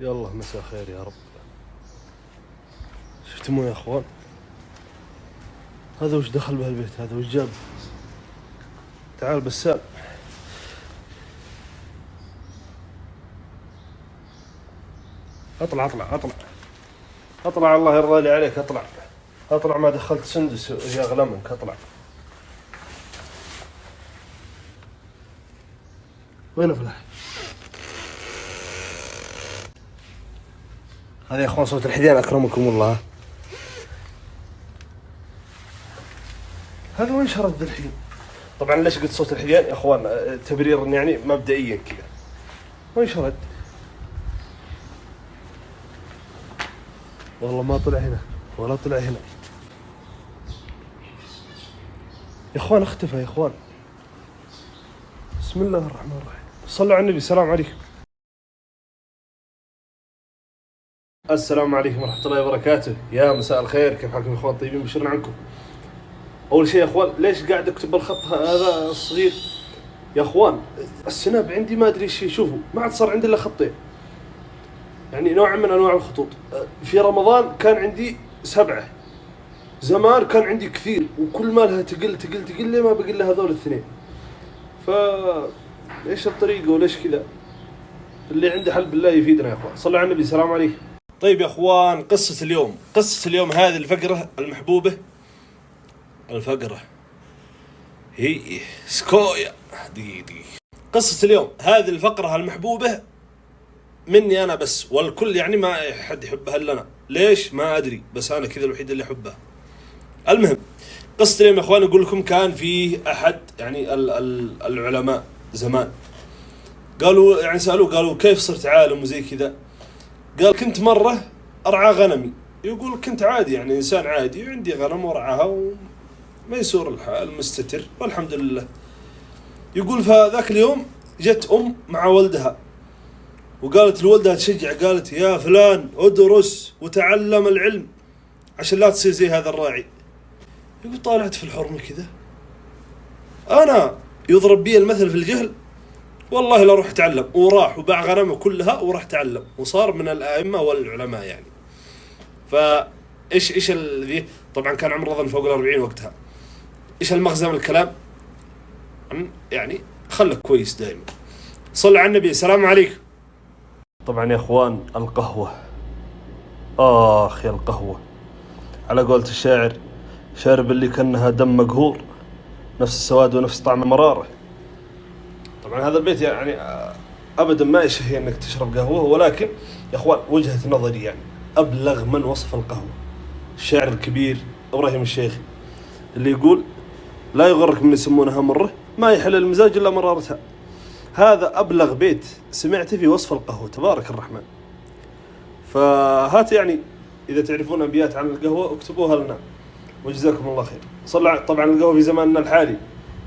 يلا مساء خير يا رب. شفتموه يا اخوان؟ هذا وش دخل بهالبيت؟ هذا وش جاب؟ تعال بسام. اطلع اطلع اطلع اطلع، الله يرضى لي عليك، اطلع اطلع، ما دخلت سندس يا غلمك، اطلع. وين فلاح؟ هذا يا اخوان صوت الحديان، اكرمكم الله. هذا وين شرد الحين؟ طبعا ليش قلت صوت الحديان يا اخوان؟ تبرير يعني مبدئيا كذا. وين شرد؟ والله ما طلع هنا ولا طلع هنا يا اخوان، اختفى يا اخوان. بسم الله الرحمن الرحيم، صلوا على النبي. السلام عليكم. السلام عليكم ورحمة الله وبركاته. يا مساء الخير، كيف حالكم يا اخوان؟ طيبين؟ بشرنا عنكم. اول شيء يا اخوان، ليش قاعد اكتب الخط هذا الصغير يا اخوان؟ السناب عندي ما ادري ايش، شوفوا ما عاد صار عندي الا خطين، يعني نوع من انواع الخطوط. في رمضان كان عندي 7، زمان كان عندي كثير، وكل ما لها تقل تقل تقل لي ما بقي الا هذول الاثنين. ف ايش الطريقة وليش كذا؟ اللي عنده حل بالله يفيدنا يا اخوان. صلوا على النبي. السلام عليكم. طيب يا اخوان، قصة اليوم هذه الفقرة المحبوبة. الفقرة هي سكويا. دقيقة. قصة اليوم هذه الفقرة المحبوبة مني أنا بس، والكل يعني ما حد يحبها إلا أنا. ليش ما أدري، بس أنا كذا الوحيد اللي أحبها. المهم، قصة اليوم يا أخوان أقول لكم، كان في أحد يعني العلماء زمان قالوا، يعني سألوه قالوا كيف صرت عالم وزي كذا. قال كنت مرة أرعى غنمي. يقول كنت عادي، يعني إنسان عادي، عندي غنم ورعاها وميسور الحال، مستتر والحمد لله. يقول فذاك اليوم جت أم مع ولدها، وقالت لولدها تشجع، قالت يا فلان ادرس وتعلم العلم عشان لا تصير زي هذا الراعي. يقول طالعت في الحرمة كذا، أنا يضرب بي المثل في الجهل، والله لا روح تعلم. وراح وباع غنمه كلها وراح تعلم، وصار من الأئمة والعلماء يعني. فإيش ذي؟ طبعا كان عمره ظن فوق 40 وقتها. إيش المغزى من الكلام؟ يعني خلك كويس دائما. صل على النبي. السلام عليكم. طبعا يا اخوان، القهوة، يا القهوة، على قولة الشاعر، شارب اللي كأنها دم مقهور، نفس السواد ونفس طعم المرارة. طبعا هذا البيت يعني ابدا ما يشهي انك تشرب قهوة، ولكن يا اخوان وجهة نظري يعني ابلغ من وصف القهوة الشاعر الكبير ابراهيم الشيخي، اللي يقول لا يغرك من يسمونها مرة، ما يحل المزاج الا مرارتها. هذا أبلغ بيت سمعت في وصف القهوة، تبارك الرحمن. فهات يعني إذا تعرفون أبيات عن القهوة اكتبوها لنا، وجزاكم الله خير. طبعا القهوة في زماننا الحالي،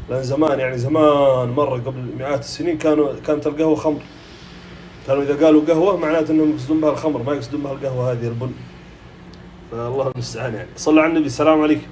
لأن زمان يعني زمان مرة قبل مئات السنين كانت القهوة خمر. كانوا إذا قالوا قهوة معناته أنهم يقصدون بها الخمر، ما يقصدون بها القهوة هذه البن. فالله المستعان يعني. صلوا على النبي. السلام عليكم.